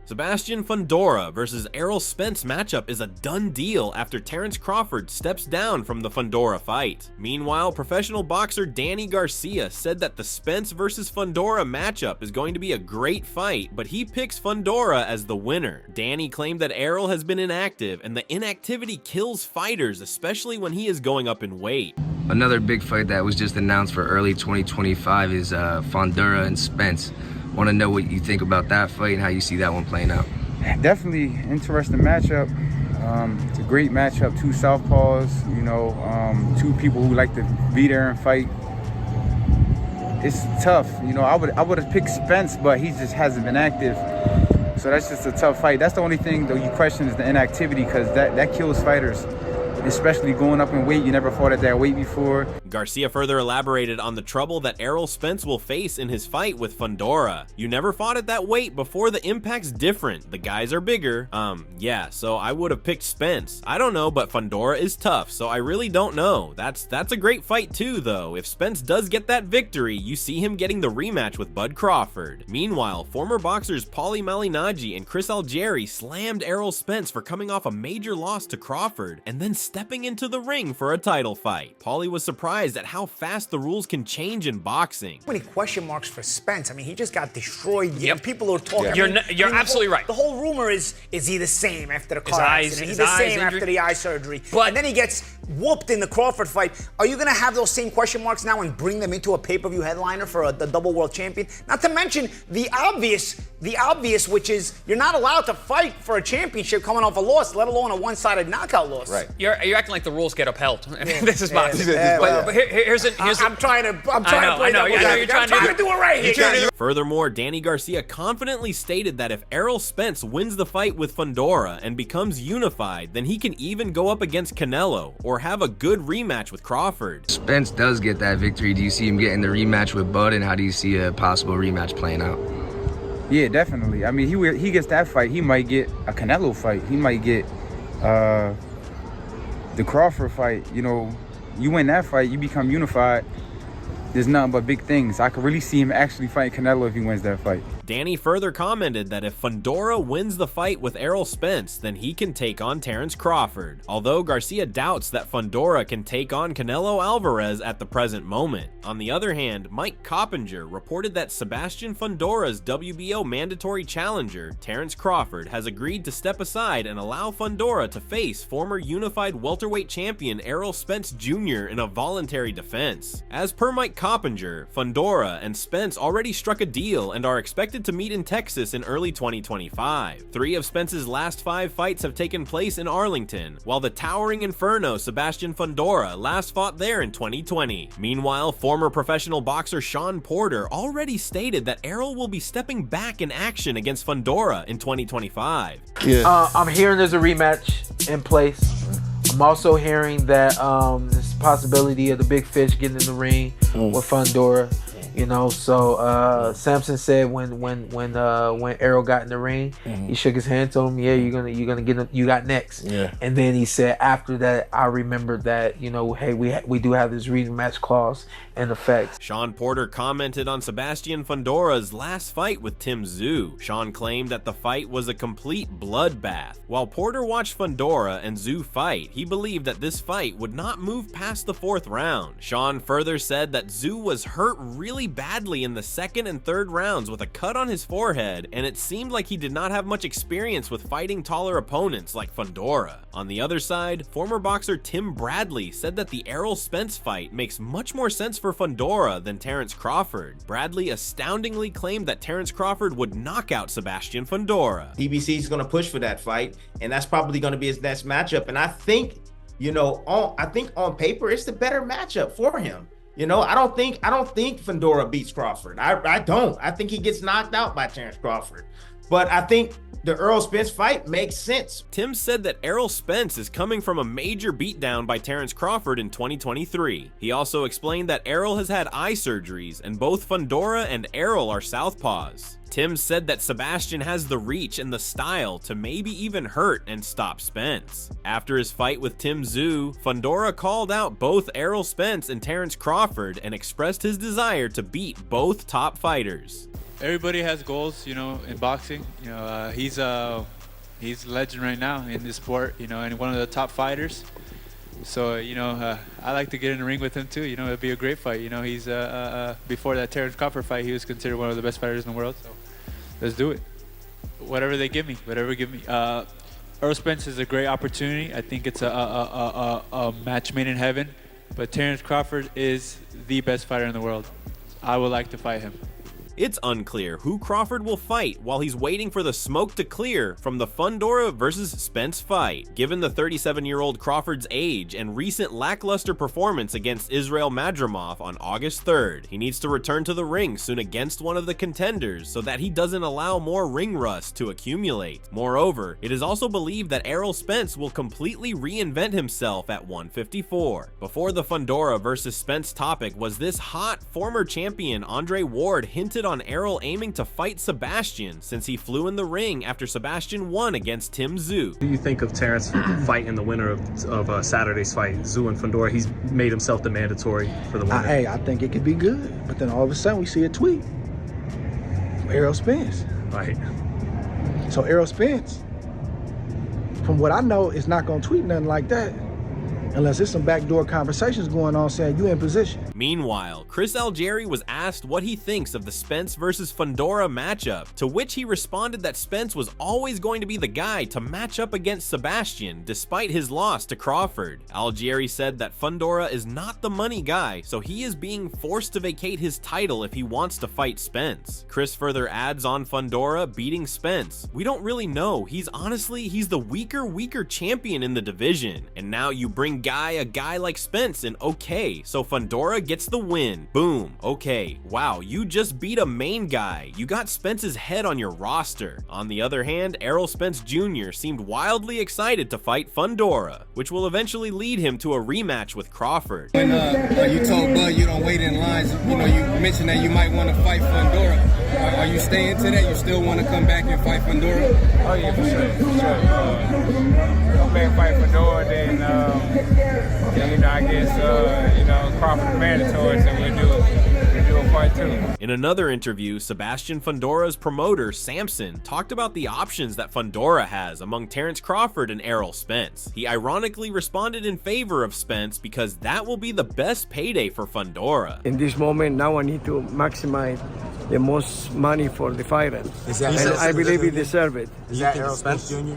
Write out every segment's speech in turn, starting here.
Sebastian Fundora versus Errol Spence matchup is a done deal after Terence Crawford steps down from the Fundora fight. Meanwhile, professional boxer Danny Garcia said that the Spence versus Fundora matchup is going to be a great fight, but he picks Fundora as the winner. Danny claimed that Errol has been inactive, and the inactivity kills fighters, especially when he is going up in weight. Another big fight that was just announced for early 2025 is Fundora and Spence. Want to know what you think about that fight and how you see that one playing out. Definitely interesting matchup. It's a great matchup. Two southpaws, two people who like to be there and fight. It's tough. I would have picked Spence, but he just hasn't been active. So that's just a tough fight. That's the only thing though you question is the inactivity, because that kills fighters. Especially going up in weight. You never fought at that weight before. Garcia further elaborated on the trouble that Errol Spence will face in his fight with Fundora. You never fought at that weight before, the impact's different. The guys are bigger. Yeah, so I would have picked Spence. I don't know, but Fundora is tough, so I really don't know. That's a great fight too, though. If Spence does get that victory, you see him getting the rematch with Bud Crawford. Meanwhile, former boxers Paulie Malignaggi and Chris Algieri slammed Errol Spence for coming off a major loss to Crawford and then stepping into the ring for a title fight. Paulie was surprised at how fast the rules can change in boxing. So many question marks for Spence. I mean, he just got destroyed. Yep. People are talking. You're absolutely right. The whole rumor is he the same after the car accident? He's the same after the eye surgery. And then he gets whooped in the Crawford fight. Are you going to have those same question marks now and bring them into a pay-per-view headliner for the double world champion? Not to mention the obvious, which is you're not allowed to fight for a championship coming off a loss, let alone a one-sided knockout loss. Right. You're acting like the rules get upheld. This is boxing. But here's I'm trying to play devil's advocate. I'm trying to do it right here. Furthermore, Danny Garcia confidently stated that if Errol Spence wins the fight with Fundora and becomes unified, then he can even go up against Canelo or have a good rematch with Crawford. Spence does get that victory. Do you see him getting the rematch with Bud, and how do you see a possible rematch playing out? Yeah, definitely. I mean, he gets that fight, he might get a Canelo fight. He might get the Crawford fight. You win that fight, you become unified. There's nothing but big things. I could really see him actually fighting Canelo if he wins that fight. Danny further commented that if Fundora wins the fight with Errol Spence, then he can take on Terence Crawford. Although Garcia doubts that Fundora can take on Canelo Alvarez at the present moment. On the other hand, Mike Coppinger reported that Sebastian Fundora's WBO mandatory challenger, Terence Crawford, has agreed to step aside and allow Fundora to face former unified welterweight champion Errol Spence Jr. in a voluntary defense. As per Mike Coppinger, Fundora and Spence already struck a deal and are expected to meet in Texas in early 2025. 3 of Spence's last 5 fights have taken place in Arlington, while the towering inferno Sebastian Fundora last fought there in 2020. Meanwhile, former professional boxer Sean Porter already stated that Errol will be stepping back in action against Fundora in 2025. Yeah. I'm hearing there's a rematch in place. I'm also hearing that there's a possibility of the big fish getting in the ring with Fundora. So Samson said when Errol got in the ring, he shook his hand, told him, "Yeah, you're gonna get him, you got next." Yeah. And then he said after that, I remembered that hey, we do have this rematch clause in effect. Sean Porter commented on Sebastian Fundora's last fight with Tim Tszyu. Sean claimed that the fight was a complete bloodbath. While Porter watched Fundora and Tszyu fight, he believed that this fight would not move past the 4th round. Sean further said that Tszyu was hurt really badly in the 2nd and 3rd rounds with a cut on his forehead, and it seemed like he did not have much experience with fighting taller opponents like Fundora. On the other side, former boxer Tim Bradley said that the Errol Spence fight makes much more sense for Fundora than Terence Crawford. Bradley astoundingly claimed that Terence Crawford would knock out Sebastian Fundora. DBC is going to push for that fight, and that's probably going to be his next matchup. And I think, on paper, it's the better matchup for him. I don't think Fundora beats Crawford. I don't. I think he gets knocked out by Terence Crawford. But I think the Errol Spence fight makes sense. Tim said that Errol Spence is coming from a major beatdown by Terence Crawford in 2023. He also explained that Errol has had eye surgeries, and both Fundora and Errol are southpaws. Tim said that Sebastian has the reach and the style to maybe even hurt and stop Spence. After his fight with Tim Tszyu, Fundora called out both Errol Spence and Terence Crawford and expressed his desire to beat both top fighters. everybody has goals, you know, in boxing. You know, he's a legend right now in this sport, you know, and one of the top fighters. So, you know, I like to get in the ring with him too. You know, it'd be a great fight. You know, he's before that Terence Crawford fight, he was considered one of the best fighters in the world. So let's do it. Whatever they give me, whatever give me. Errol Spence is a great opportunity. I think it's a match made in heaven. But Terence Crawford is the best fighter in the world. I would like to fight him. It's unclear who Crawford will fight while he's waiting for the smoke to clear from the Fundora versus Spence fight. Given the 37-year-old Crawford's age and recent lackluster performance against Israel Madrimov on August 3rd, he needs to return to the ring soon against one of the contenders so that he doesn't allow more ring rust to accumulate. Moreover, it is also believed that Errol Spence will completely reinvent himself at 154. Before the Fundora versus Spence topic was this hot former champion Andre Ward hinted on Errol aiming to fight Sebastian since he flew in the ring after Sebastian won against Tim Tszyu. What do you think of Terence fighting the winner of Saturday's fight, Tszyu and Fundora? He's made himself the mandatory for the winner. Hey, I think it could be good, but then all of a sudden we see a tweet from Errol Spence. Right. So Errol Spence, from what I know, is not going to tweet nothing like that unless there's some backdoor conversations going on saying you in position. Meanwhile, Chris Algieri was asked what he thinks of the Spence versus Fundora matchup, to which he responded that Spence was always going to be the guy to match up against Sebastian despite his loss to Crawford. Algieri said that Fundora is not the money guy, so he is being forced to vacate his title if he wants to fight Spence. Chris further adds on Fundora beating Spence. We don't really know. He's the weaker champion in the division, and now you bring a guy like Spence, and okay, so Fundora gets the win. Boom. Okay. Wow, you just beat a main guy. You got Spence's head on your roster. On the other hand, Errol Spence Jr. seemed wildly excited to fight Fundora, which will eventually lead him to a rematch with Crawford. When you told Bud you don't wait in lines, you know, you mentioned that you might want to fight Fundora. Are you staying to that? You still want to come back and fight Fundora? Oh yeah, for sure. Come back and fight Fundora, then you know, I guess you know, Crawford mandatory, so we do a fight too. In another interview, Sebastian Fundora's promoter, Samson, talked about the options that Fundora has among Terence Crawford and Errol Spence. He ironically responded in favor of Spence because that will be the best payday for Fundora. In this moment, now I need to maximize the most money for the fighter. And I believe he deserves it. Is that Errol Spence Jr.?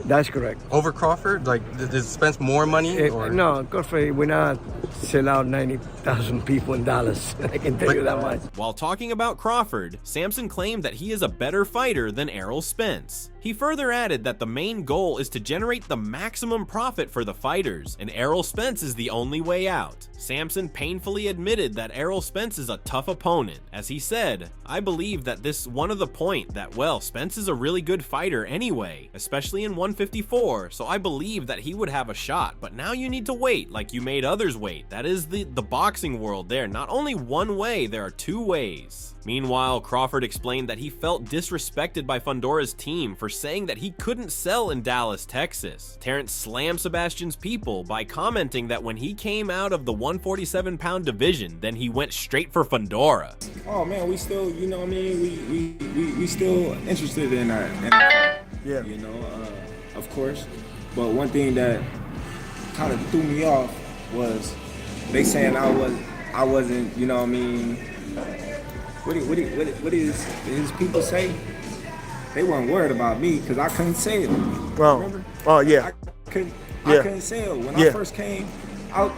That's correct. Over Crawford? Like, does Spence more money? No, Crawford will not sell out 90,000 people in Dallas. I can tell you that much. While talking about Crawford, Samson claimed that he is a better fighter than Errol Spence. He further added that the main goal is to generate the maximum profit for the fighters, and Errol Spence is the only way out. Samson painfully admitted that Errol Spence is a tough opponent. As he said, I believe that this one of the point that, well, Spence is a really good fighter anyway, especially in 154, so I believe that he would have a shot, but now you need to wait like you made others wait. That is the boxing world there. Not only one way, there are two ways. Meanwhile, Crawford explained that he felt disrespected by Fundora's team for saying that he couldn't sell in Dallas, Texas. Terence slammed Sebastian's people by commenting that when he came out of the 147-pound division, then he went straight for Fundora. Oh man, we still, you know what I mean, we still interested in that. Yeah. You know, of course. But one thing that kind of threw me off was they saying I wasn't, you know what I mean. What is his people say? They weren't worried about me because I couldn't sell. Remember? Oh yeah. I couldn't sell. When I first came out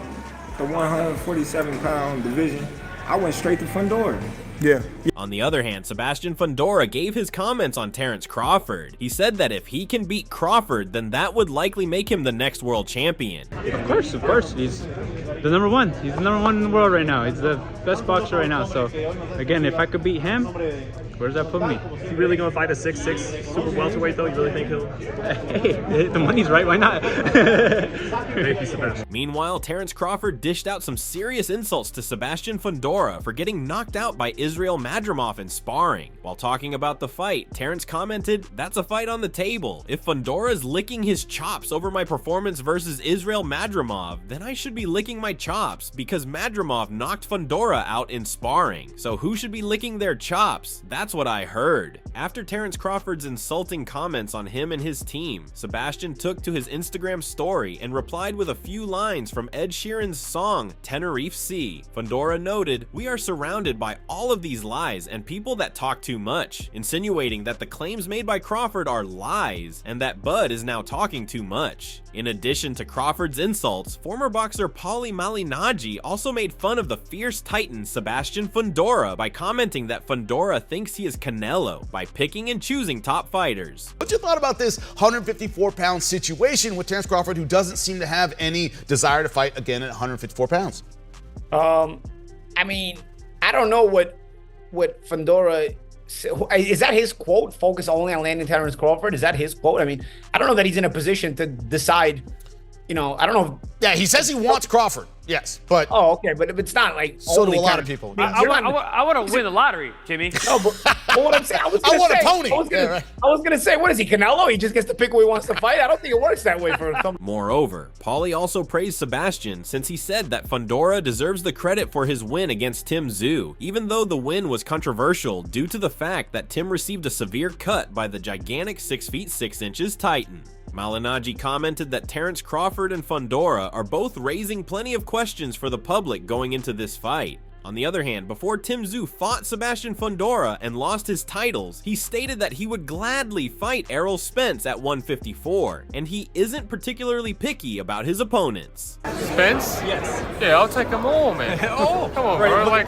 the 147-pound division, I went straight to Fundora. Yeah. On the other hand, Sebastian Fundora gave his comments on Terence Crawford. He said that if he can beat Crawford, then that would likely make him the next world champion. Of course. He's the number one. He's the number one in the world right now. He's the best boxer right now. So, again, if I could beat him, where does that put me? Is he really going to fight a 6'6" super welterweight, though? You really think he'll... Hey, the money's right. Why not? Thank you, Sebastian. Meanwhile, Terence Crawford dished out some serious insults to Sebastian Fundora for getting knocked out by Israel Madrimov in sparring. While talking about the fight, Terence commented, "That's a fight on the table. If Fundora's licking his chops over my performance versus Israel Madrimov, then I should be licking my chops because Madrimov knocked Fundora out in sparring. So who should be licking their chops? That's that's what I heard. After Terence Crawford's insulting comments on him and his team, Sebastian took to his Instagram story and replied with a few lines from Ed Sheeran's song Tenerife Sea. Fundora noted, "We are surrounded by all of these lies and people that talk too much," insinuating that the claims made by Crawford are lies and that Bud is now talking too much. In addition to Crawford's insults, former boxer Paulie Malignaggi also made fun of the fierce titan Sebastian Fundora by commenting that Fundora thinks he is Canelo by picking and choosing top fighters. What's your thought about this 154-pound situation with Terence Crawford, who doesn't seem to have any desire to fight again at 154 pounds? I mean, I don't know what Fundora, is that his quote? Focus only on landing Terence Crawford? Is that his quote? I mean, I don't know that he's in a position to decide, you know, I don't know. Yeah, he says he wants Crawford. Yes, but okay, but it's not like so do a lot of people. I want to win the lottery, Jimmy. No, but what I'm saying, I want a pony. I was gonna say, what is he, Canelo? He just gets to pick who he wants to fight. I don't think it works that way for some. Moreover, Paulie also praised Sebastian since he said that Fundora deserves the credit for his win against Tim Tszyu, even though the win was controversial due to the fact that Tim received a severe cut by the gigantic 6 feet 6 inches Titan. Malignaggi commented that Terence Crawford and Fundora are both raising plenty of questions for the public going into this fight. On the other hand, before Tim Tszyu fought Sebastian Fundora and lost his titles, he stated that he would gladly fight Errol Spence at 154, and he isn't particularly picky about his opponents. Spence? Yes. Yeah, I'll take them all, man. Oh, come on, bro. Like,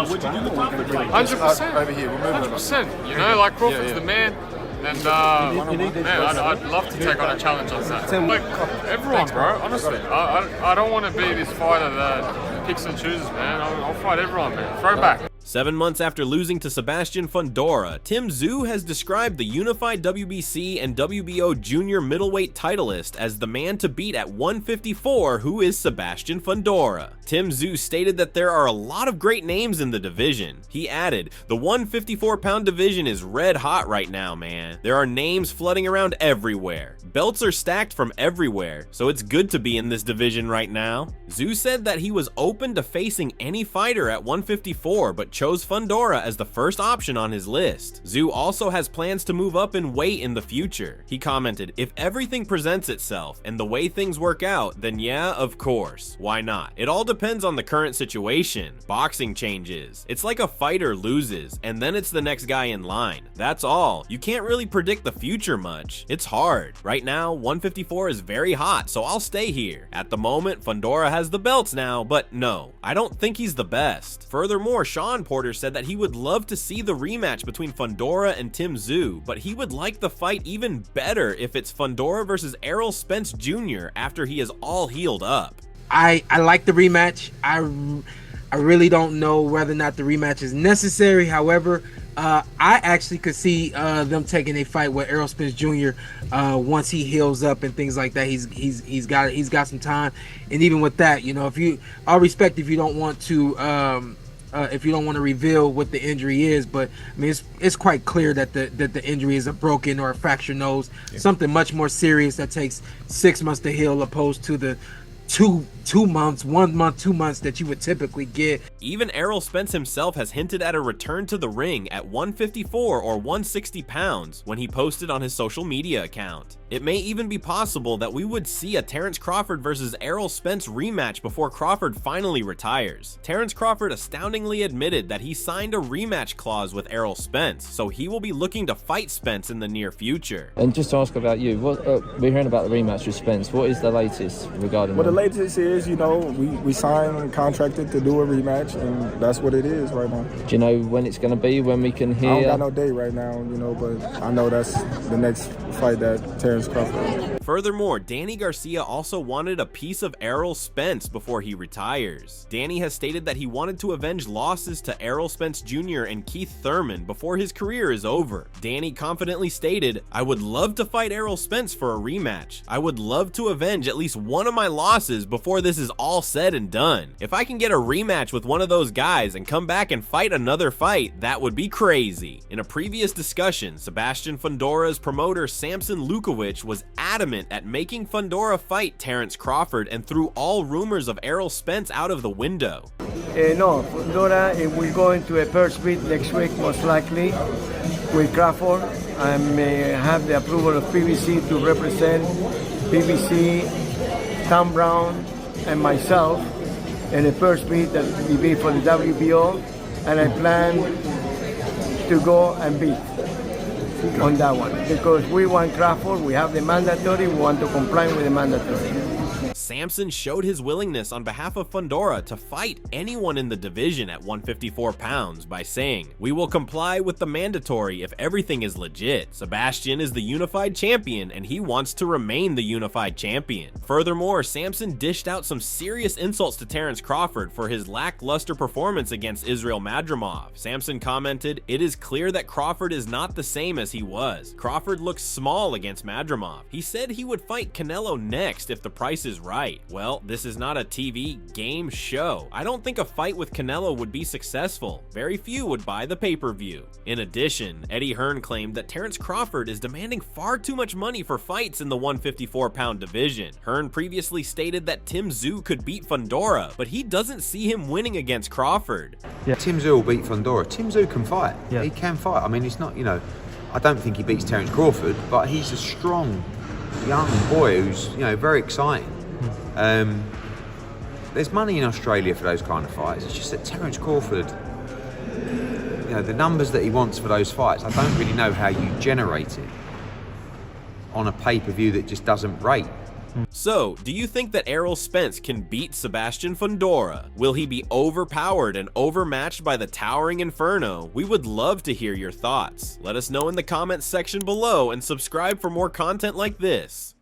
would you do the Crawford fight? 100%. Over here, 100%. You know, like Crawford's the man. And man, I'd love to take on a challenge on that. Like everyone, bro. Honestly, I don't want to be this fighter that picks and chooses, man. I'll fight everyone, man. Throw back. 7 months after losing to Sebastian Fundora, Tim Tszyu has described the unified WBC and WBO junior middleweight titleist as the man to beat at 154, who is Sebastian Fundora. Tim Tszyu stated that there are a lot of great names in the division. He added, "The 154-pound division is red hot right now, man. There are names flooding around everywhere. Belts are stacked from everywhere, so it's good to be in this division right now." Tszyu said that he was open to facing any fighter at 154, but chose Fundora as the first option on his list. Tszyu also has plans to move up in weight in the future. He commented, "If everything presents itself and the way things work out, then yeah, of course. Why not? It all depends on the current situation. Boxing changes. It's like a fighter loses, and then it's the next guy in line. That's all. You can't really predict the future much. It's hard. Right now, 154 is very hot, so I'll stay here. At the moment, Fundora has the belts now, but no, I don't think he's the best." Furthermore, Sean Porter said that he would love to see the rematch between Fundora and Tim Tszyu, but he would like the fight even better if it's Fundora versus Errol Spence Jr. after he is all healed up. I like the rematch. I really don't know whether or not the rematch is necessary. However, I actually could see them taking a fight with Errol Spence Jr. Once he heals up and things like that. He's got some time, and even with that, you know, I'll respect if you don't want to reveal what the injury is, but I mean it's quite clear that the injury is a broken or a fractured nose, something much more serious that takes 6 months to heal, opposed to the 2 months, 1 month, 2 months that you would typically get. Even Errol Spence himself has hinted at a return to the ring at 154 or 160 pounds when he posted on his social media account. It may even be possible that we would see a Terence Crawford versus Errol Spence rematch before Crawford finally retires. Terence Crawford astoundingly admitted that he signed a rematch clause with Errol Spence, so he will be looking to fight Spence in the near future. And just to ask about you, we're hearing about the rematch with Spence. What is the latest regarding that? Well, the latest is, you know, we signed and contracted to do a rematch, and that's what it is right now. Do you know when it's going to be, when we can hear? I don't got no date right now, you know, but I know that's the next fight that Terence Crawford. Furthermore, Danny Garcia also wanted a piece of Errol Spence before he retires. Danny has stated that he wanted to avenge losses to Errol Spence Jr. and Keith Thurman before his career is over. Danny confidently stated, "I would love to fight Errol Spence for a rematch. I would love to avenge at least one of my losses before this is all said and done. If I can get a rematch with one of those guys and come back and fight another fight, that would be crazy." In a previous discussion, Sebastian Fundora's promoter Sam Samson Lukowicz was adamant at making Fundora fight Terence Crawford and threw all rumors of Errol Spence out of the window. No, Fundora will go into a first meet next week, most likely, with Crawford. I may have the approval of PBC to represent PBC, Tom Brown, and myself in the first meet that will be for the WBO, and I plan to go and beat on that one because we want Crawford, we have the mandatory, we want to comply with the mandatory. Samson showed his willingness on behalf of Fundora to fight anyone in the division at 154 pounds by saying, "We will comply with the mandatory if everything is legit. Sebastian is the unified champion and he wants to remain the unified champion." Furthermore, Samson dished out some serious insults to Terence Crawford for his lackluster performance against Israel Madrimov. Samson commented, "It is clear that Crawford is not the same as he was. Crawford looks small against Madrimov. He said he would fight Canelo next if the price is right. Well, this is not a TV game show. I don't think a fight with Canelo would be successful. Very few would buy the pay-per-view." In addition, Eddie Hearn claimed that Terence Crawford is demanding far too much money for fights in the 154-pound division. Hearn previously stated that Tim Tszyu could beat Fundora, but he doesn't see him winning against Crawford. Yeah, Tim Tszyu will beat Fundora. Tim Tszyu can fight. Yeah. He can fight. I mean, it's not, I don't think he beats Terence Crawford, but he's a strong young boy who's, very exciting. There's money in Australia for those kind of fights. It's just that Terence Crawford, the numbers that he wants for those fights, I don't really know how you generate it on a pay-per-view that just doesn't rate. So, do you think that Errol Spence can beat Sebastian Fundora? Will he be overpowered and overmatched by the towering Inferno? We would love to hear your thoughts. Let us know in the comments section below and subscribe for more content like this.